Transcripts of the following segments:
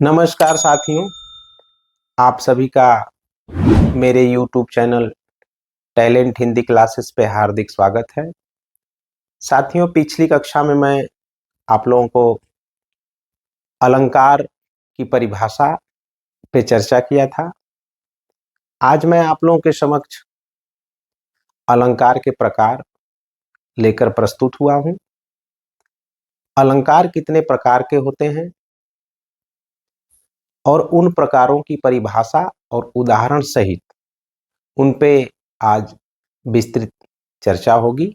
नमस्कार साथियों, आप सभी का मेरे YouTube channel talent Hindi classes पे हार्दिक स्वागत है। साथियों, पिछली कक्षा में मैं आप लोगों को अलंकार की परिभाषा पे चर्चा किया था। आज मैं आप लोगों के समक्ष अलंकार के प्रकार लेकर प्रस्तुत हुआ हूँ। अलंकार कितने प्रकार के होते हैं और उन प्रकारों की परिभाषा और उदाहरण सहित उन पे आज विस्तृत चर्चा होगी।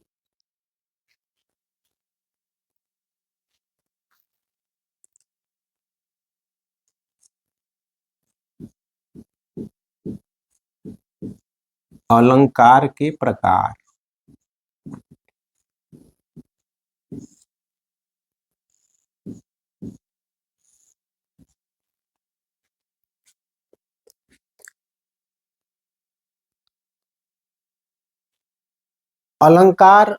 अलंकार के प्रकार। अलंकार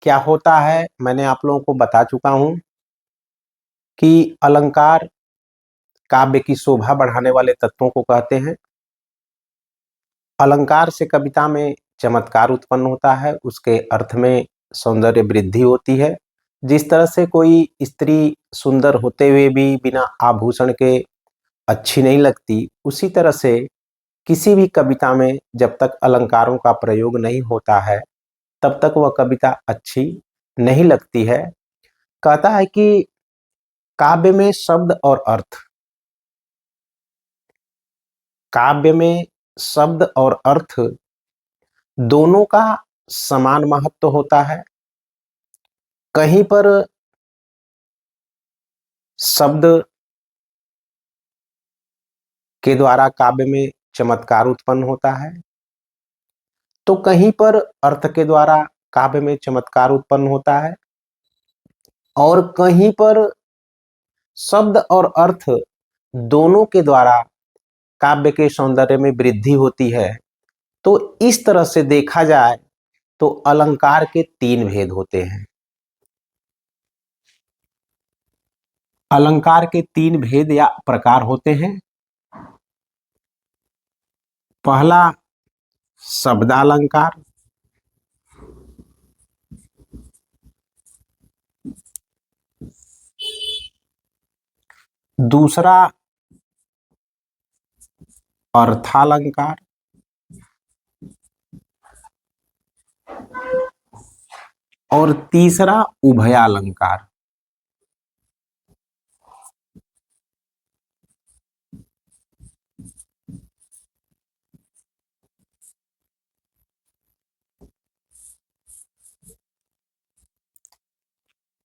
क्या होता है, मैंने आप लोगों को बता चुका हूं कि अलंकार काव्य की शोभा बढ़ाने वाले तत्वों को कहते हैं। अलंकार से कविता में चमत्कार उत्पन्न होता है, उसके अर्थ में सौंदर्य वृद्धि होती है। जिस तरह से कोई स्त्री सुंदर होते हुए भी बिना आभूषण के अच्छी नहीं लगती, उसी तरह से किसी भी कविता में जब तक अलंकारों का प्रयोग नहीं होता है तब तक वह कविता अच्छी नहीं लगती है। कहता है कि काव्य में शब्द और अर्थ, काव्य में शब्द और अर्थ दोनों का समान महत्व होता है। कहीं पर शब्द के द्वारा काव्य में चमत्कार उत्पन्न होता है, तो कहीं पर अर्थ के द्वारा काव्य में चमत्कार उत्पन्न होता है, और कहीं पर शब्द और अर्थ दोनों के द्वारा काव्य के सौंदर्य में वृद्धि होती है। तो इस तरह से देखा जाए तो अलंकार के तीन भेद होते हैं। अलंकार के तीन भेद या प्रकार होते हैं। पहला शब्दालंकार, दूसरा अर्थालंकार, और तीसरा उभयालंकार।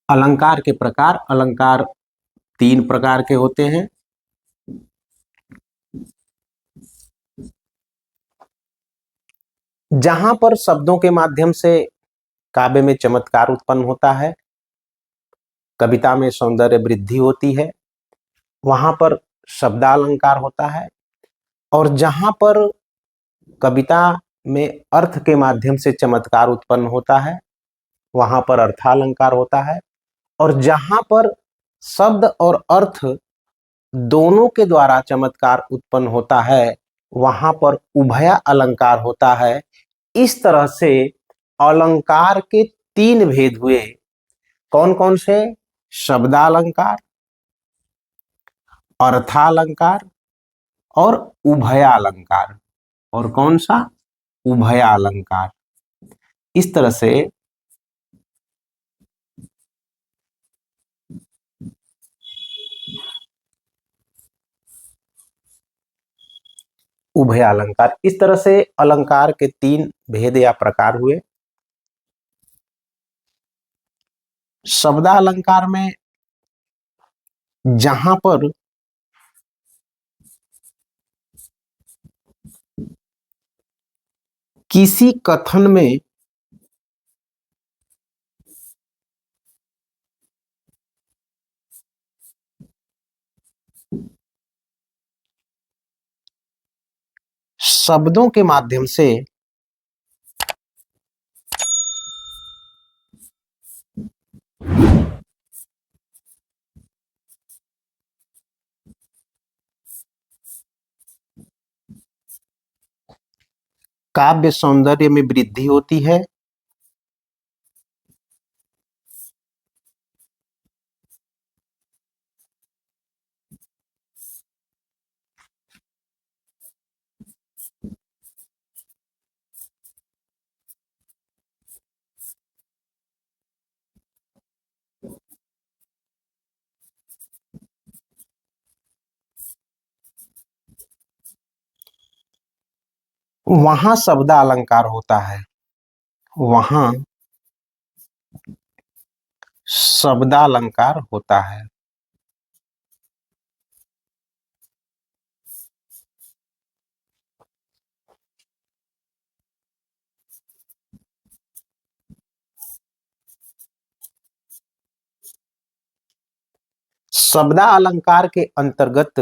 अलंकार के प्रकार, अलंकार तीन प्रकार के होते हैं। जहां पर शब्दों के माध्यम से काव्य में चमत्कार उत्पन्न होता है, कविता में सौंदर्य वृद्धि होती है, वहां पर शब्दालंकार होता है। और जहां पर कविता में अर्थ के माध्यम से चमत्कार उत्पन्न होता है, वहां पर अर्थालंकार होता है। और जहां पर शब्द और अर्थ दोनों के द्वारा चमत्कार उत्पन्न होता है, वहां पर उभय अलंकार होता है। इस तरह से अलंकार के तीन भेद हुए। कौन कौन से? शब्दालंकार, अर्थालंकार और उभयालंकार। और कौन सा? उभयालंकार। इस तरह से उभयालंकार, इस तरह से अलंकार के तीन भेद या प्रकार हुए। शब्दालंकार में जहां पर किसी कथन में शब्दों के माध्यम से काव्य सौंदर्य में वृद्धि होती है, वहां शब्दालंकार होता है। वहां शब्दालंकार होता है। शब्दालंकार के अंतर्गत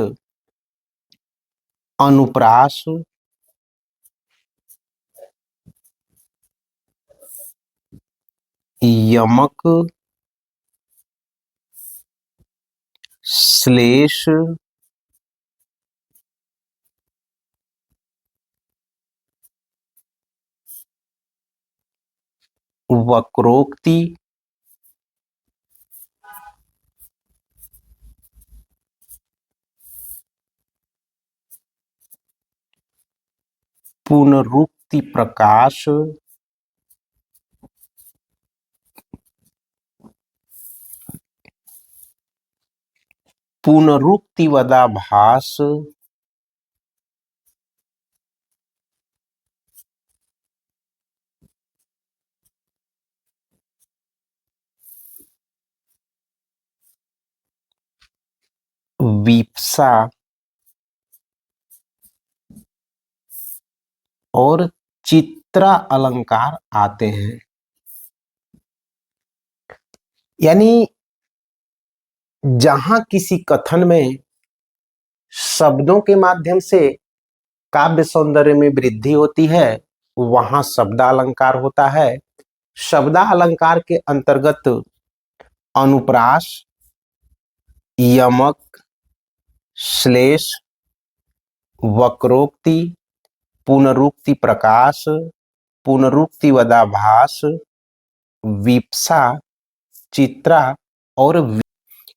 अनुप्रास, यमक, श्लेष, वक्रोक्ति, पुनरुक्ति प्रकाश, पुनरुक्तिवदाभास, विप्सा और चित्रा अलंकार आते हैं। यानी जहां किसी कथन में शब्दों के माध्यम से काव्य सौंदर्य में वृद्धि होती है, वहां शब्दालंकार होता है। शब्दालंकार के अंतर्गत अनुप्रास, यमक, श्लेष, वक्रोक्ति, पुनरुक्ति प्रकाश, पुनरुक्तिवदाभास, विप्सा, चित्रा और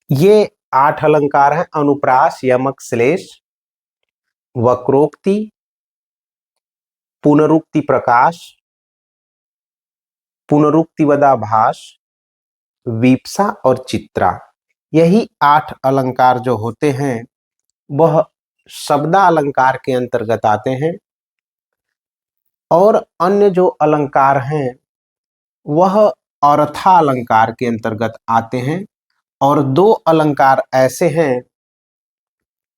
ये 8 अलंकार हैं। अनुप्रास, यमक, श्लेष, वक्रोक्ति, पुनरुक्ति प्रकाश, पुनरुक्तिवदाभास, विप्सा और चित्रा। यही 8 अलंकार जो होते हैं वह शब्दालंकार के अंतर्गत आते हैं। और अन्य जो अलंकार हैं वह अर्थालंकार के अंतर्गत आते हैं। और 2 अलंकार ऐसे हैं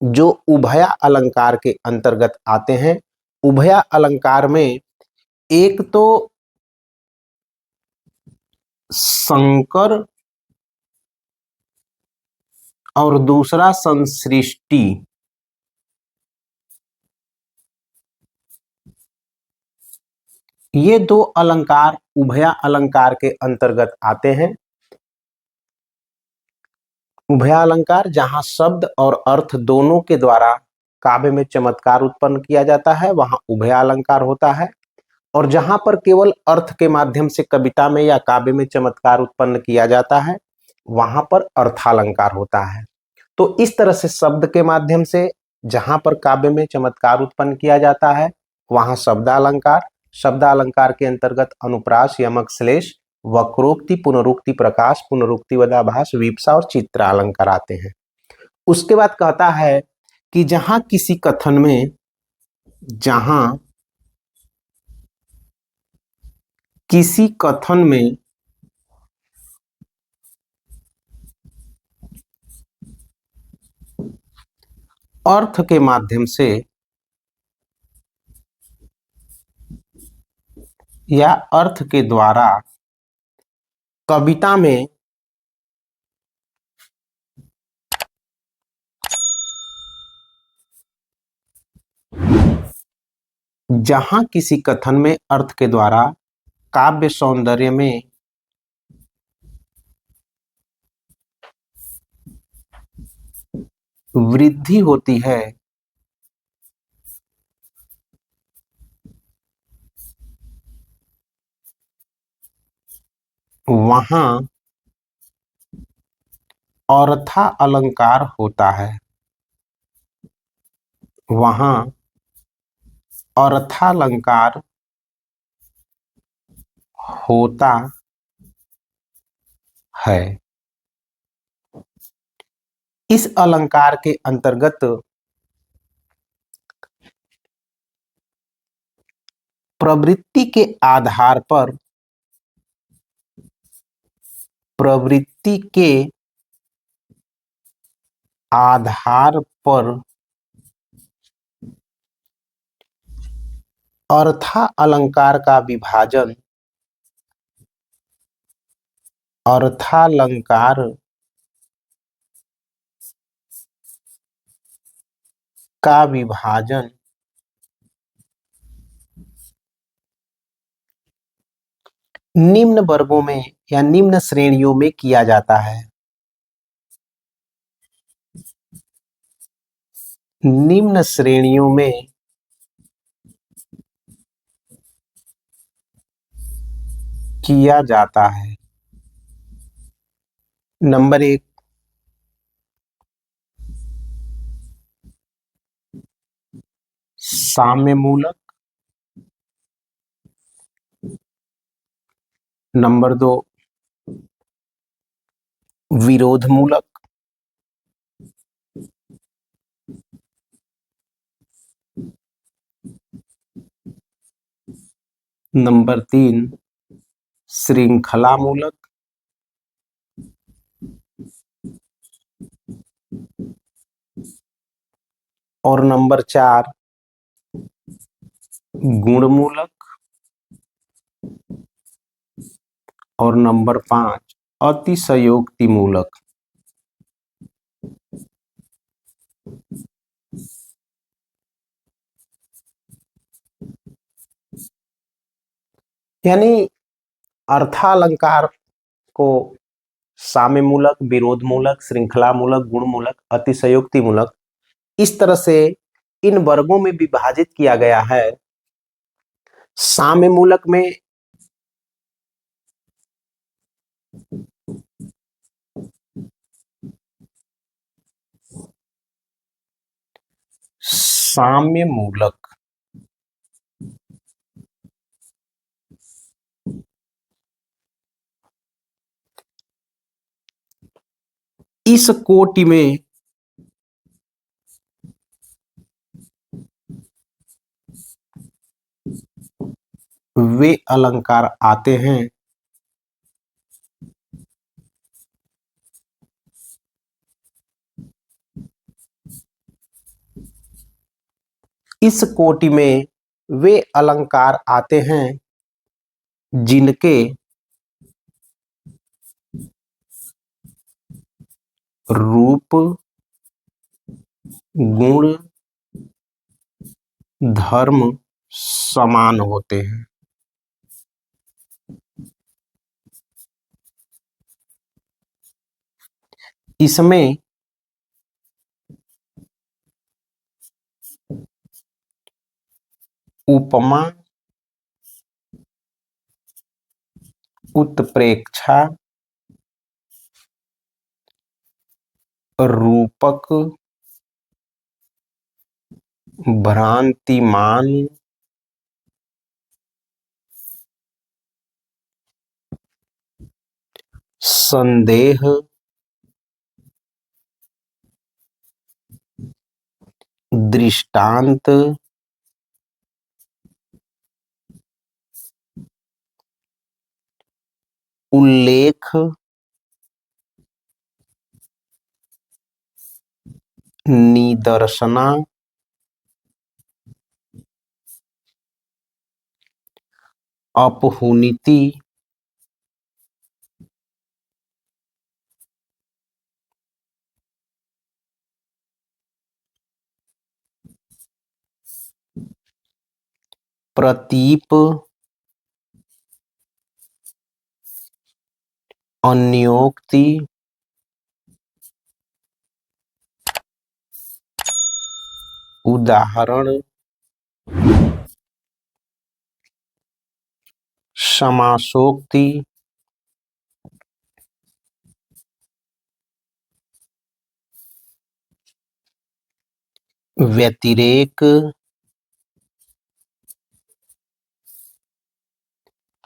जो उभया अलंकार के अंतर्गत आते हैं। उभया अलंकार में एक तो संकर और दूसरा संसृष्टि, ये 2 अलंकार उभया अलंकार के अंतर्गत आते हैं। उभया अलंकार जहां शब्द और अर्थ दोनों के द्वारा काव्य में चमत्कार उत्पन्न किया जाता है वहां उभया अलंकार होता है। और जहां पर केवल अर्थ के माध्यम से कविता में या काव्य में चमत्कार उत्पन्न किया जाता है वहां पर अर्थालंकार होता है। तो इस तरह से शब्द के माध्यम से जहां पर काव्य में चमत्कार उत्पन्न किया जाता है वहां शब्दालंकार, शब्दालंकार के अंतर्गत अनुप्रास, यमक, श्लेष, वक्रोक्ति, पुनरुक्ति प्रकाश, पुनरुक्तिवदाभास, विप्सा और चित्रालंकार आते हैं। उसके बाद कहता है कि जहां किसी कथन में अर्थ के माध्यम से या अर्थ के द्वारा कविता में जहां किसी कथन में अर्थ के द्वारा काव्य सौंदर्य में वृद्धि होती है वहां औरथा अलंकार होता है। वहां अर्थालंकार होता है। इस अलंकार के अंतर्गत प्रवृत्ति के आधार पर प्रवृत्ति के आधार पर अर्था अलंकार का विभाजन अर्थालंकार का विभाजन निम्न वर्गों में या निम्न श्रेणियों में किया जाता है। निम्न श्रेणियों में किया जाता है। नंबर 1, साम्य मूलक। नंबर 2, विरोध मूलक। नंबर 3, श्रृंखला मूलक। और नंबर 4, गुण मूलक। और नंबर 5, अतिशयोक्ति मूलक। यानी अर्थालंकार को साम्य मूलक, विरोध मूलक, श्रृंखला मूलक, गुण मूलक, अतिशयोक्ति मूलक, इस तरह से इन वर्गों में विभाजित किया गया है। साम्य मूलक में साम्य मूलक इस कोटि में वे अलंकार आते हैं इस कोटि में वे अलंकार आते हैं जिनके रूप, गुण, धर्म समान होते हैं। इसमें उपमा, उत्प्रेक्षा, रूपक, भ्रांतिमान, संदेह, दृष्टांत, उल्लेख, निदर्शना, अपहुनीति, प्रतीप, अन्योक्ति, उदाहरण, समासोक्ति, व्यतिरेक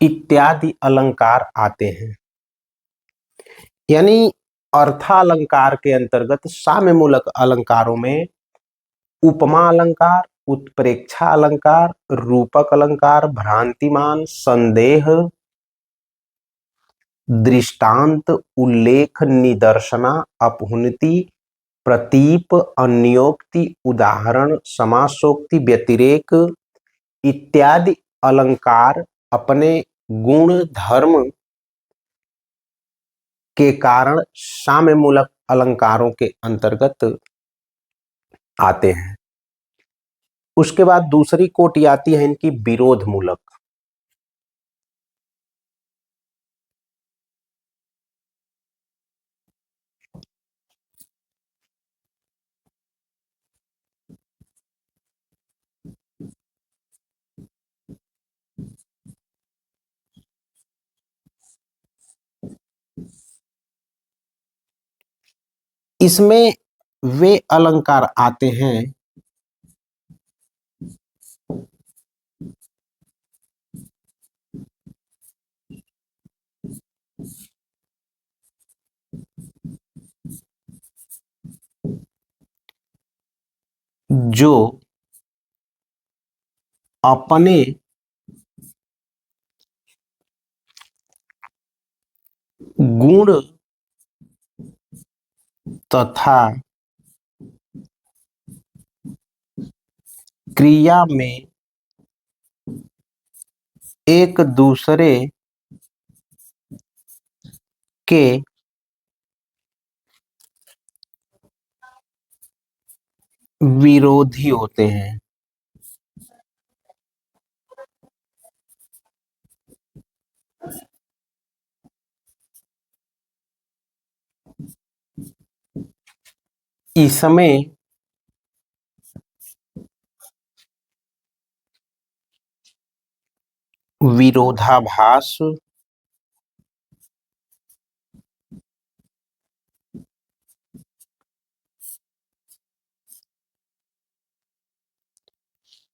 इत्यादि अलंकार आते हैं। यानी अर्थालंकार के अंतर्गत साम्य मूलक अलंकारों में उपमा अलंकार, उत्प्रेक्षा अलंकार, रूपक अलंकार, भ्रांतिमान, संदेह, दृष्टांत, उल्लेख, निदर्शना, अपहुनति, प्रतीप, अन्योक्ति, उदाहरण, समासोक्ति, व्यतिरेक इत्यादि अलंकार अपने गुण धर्म के कारण साम्य मूलक अलंकारों के अंतर्गत आते हैं। उसके बाद दूसरी कोटि आती है इनकी विरोध मूलक। इसमें वे अलंकार आते हैं जो अपने गुण तथा क्रिया में एक दूसरे के विरोधी होते हैं। इसमें विरोधाभास,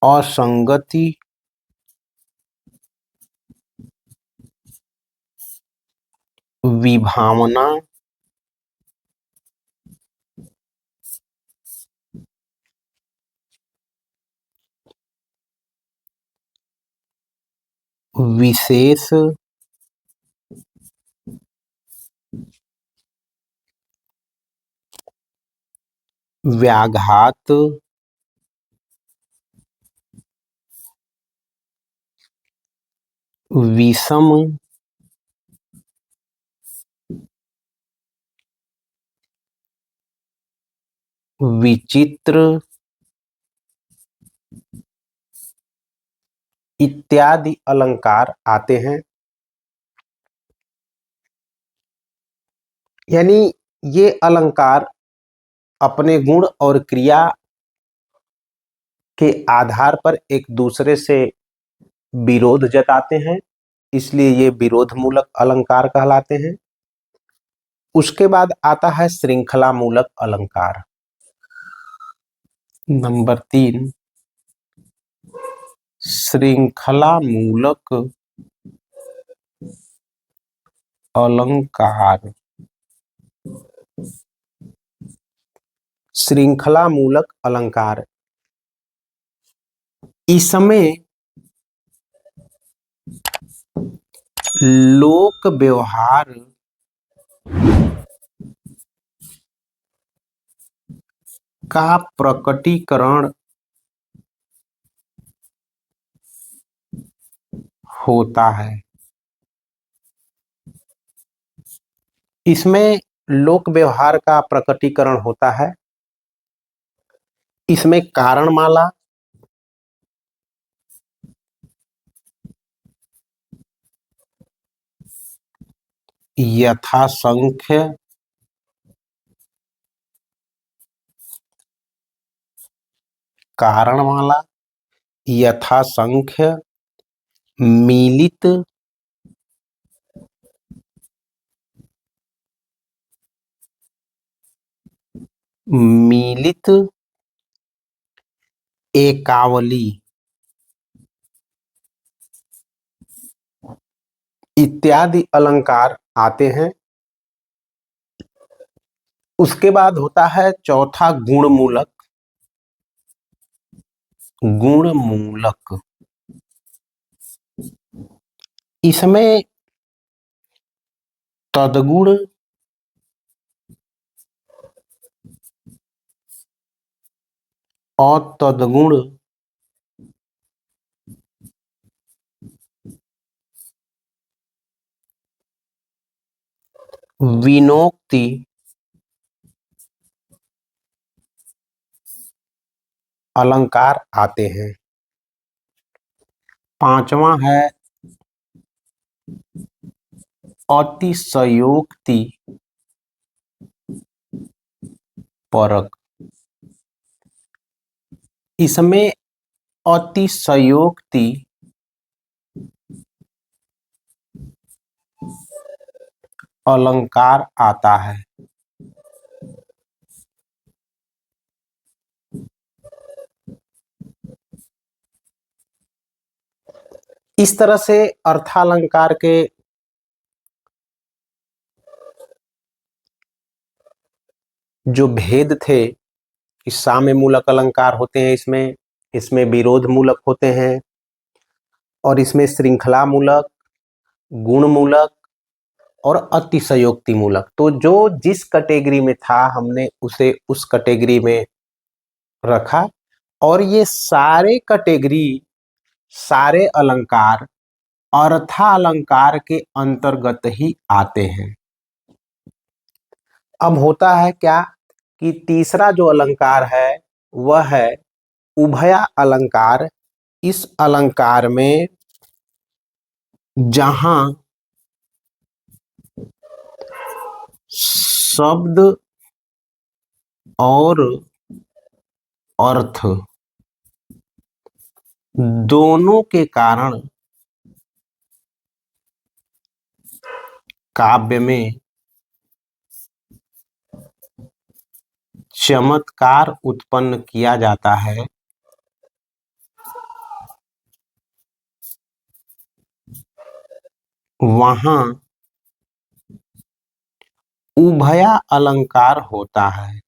असंगति, विभावना, विशेष, व्याघात, विषम, विचित्र इत्यादि अलंकार आते हैं। यानी ये अलंकार अपने गुण और क्रिया के आधार पर एक दूसरे से विरोध जताते हैं, इसलिए ये विरोध मूलक अलंकार कहलाते हैं। उसके बाद आता है श्रृंखला मूलक अलंकार। नंबर 3, श्रृंखला मूलक अलंकार। श्रृंखला मूलक अलंकार इसमें लोक व्यवहार का प्रकटीकरण होता है। इसमें लोक व्यवहार का प्रकटीकरण होता है। इसमें कारणमाला, यथासंख्य, कारणमाला, यथासंख्य, मीलित, मीलित एकावली इत्यादि अलंकार आते हैं। उसके बाद होता है चौथा गुणमूलक। गुणमूलक इसमें तदगुण, अतदगुण, विनोक्ति, अलंकार आते हैं। पांचवा है अतिशयोक्ति परक। इसमें अतिशयोक्ति, अलंकार आता है। इस तरह से अर्थालंकार के जो भेद थे कि साम्य मूलक अलंकार होते हैं, इसमें विरोध मूलक होते हैं, और इसमें श्रृंखला मूलक, गुण मूलक और अतिशयोक्ति मूलक। तो जो जिस कैटेगरी में था हमने उसे उस कैटेगरी में रखा, और ये सारे कैटेगरी, सारे अलंकार अर्थालंकार के अंतर्गत ही आते हैं। अब होता है क्या कि तीसरा जो अलंकार है वह है उभया अलंकार। इस अलंकार में जहां शब्द और अर्थ दोनों के कारण काव्य में चमत्कार उत्पन्न किया जाता है, वहां उभया अलंकार होता है।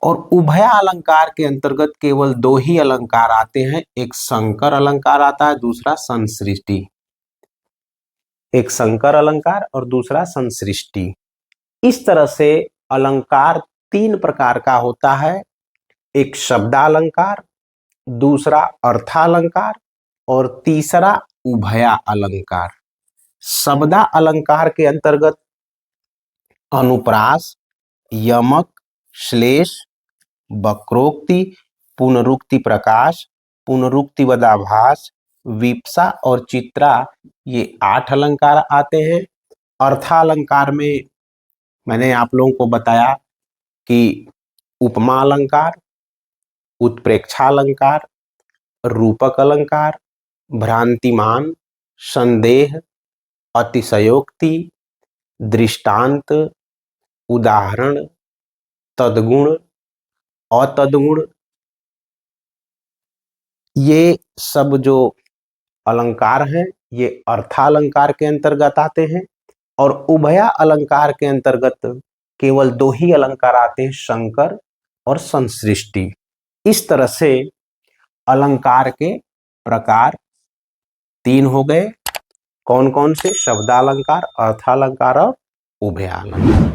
और उभया अलंकार के अंतर्गत केवल दो ही अलंकार आते हैं, एक संकर अलंकार आता है, दूसरा संसृष्टि। एक संकर अलंकार और दूसरा संसृष्टि। इस तरह से अलंकार तीन प्रकार का होता है, एक शब्दालंकार, दूसरा अर्थालंकार और तीसरा उभया अलंकार। शब्दा अलंकार के अंतर्गत अनुप्रास, यमक, श्लेष, वक्रोक्ति, पुनरुक्ति प्रकाश, पुनरुक्ति वदाभास, विप्सा और चित्रा, ये 8 अलंकार आते हैं। अर्थालंकार में मैंने आप लोगों को बताया कि उपमा अलंकार, उत्प्रेक्षालंकार, रूपक अलंकार, भ्रांतिमान, संदेह, अतिशयोक्ति, दृष्टांत, उदाहरण, तदगुण, अतदगुण, ये सब जो अलंकार हैं ये अर्थालंकार के अंतर्गत आते हैं। और उभया अलंकार के अंतर्गत केवल दो ही अलंकार आते हैं, संकर और संसृष्टि। इस तरह से अलंकार के प्रकार 3 हो गए। कौन कौन से? शब्दालंकार, अर्थालंकार और उभयालंकार।